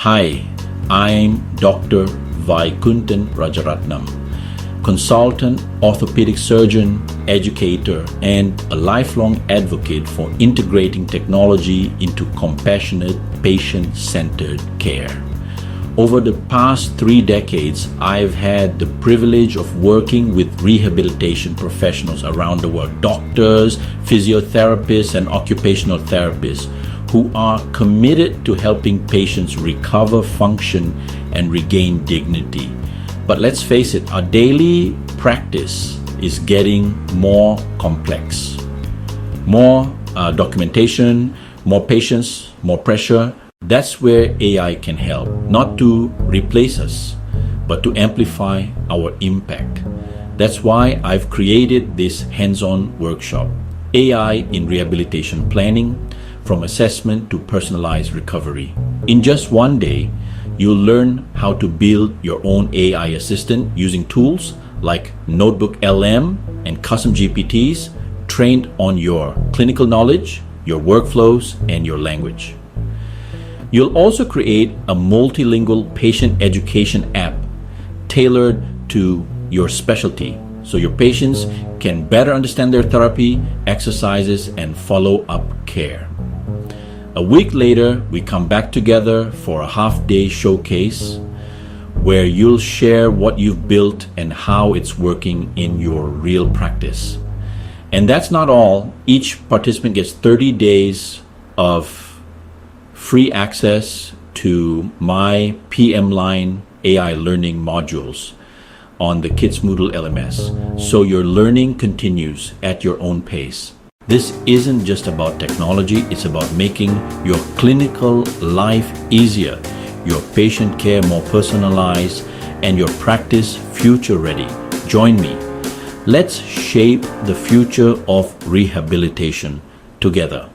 Hi, I'm Dr. Vaikunthan Rajaratnam, consultant, orthopedic surgeon, educator, and a lifelong advocate for integrating technology into compassionate, patient-centered care. Over the past 3 decades, I've had the privilege of working with rehabilitation professionals around the world, doctors, physiotherapists, and occupational therapists who are committed to helping patients recover function and regain dignity. But let's face it, our daily practice is getting more complex. More documentation, more patients, more pressure. That's where AI can help, not to replace us, but to amplify our impact. That's why I've created this hands-on workshop, AI in Rehabilitation Planning, from assessment to personalized recovery. In just one day, you'll learn how to build your own AI assistant using tools like NotebookLM and Custom GPTs trained on your clinical knowledge, your workflows, and your language. You'll also create a multilingual patient education app tailored to your specialty so your patients can better understand their therapy, exercises, and follow-up care. A week later, we come back together for a half-day showcase where you'll share what you've built and how it's working in your real practice. And that's not all. Each participant gets 30 days of free access to my PM Line AI learning modules on the KITS Moodle LMS. So your learning continues at your own pace. This isn't just about technology, it's about making your clinical life easier, your patient care more personalized, and your practice future ready. Join me. Let's shape the future of rehabilitation together.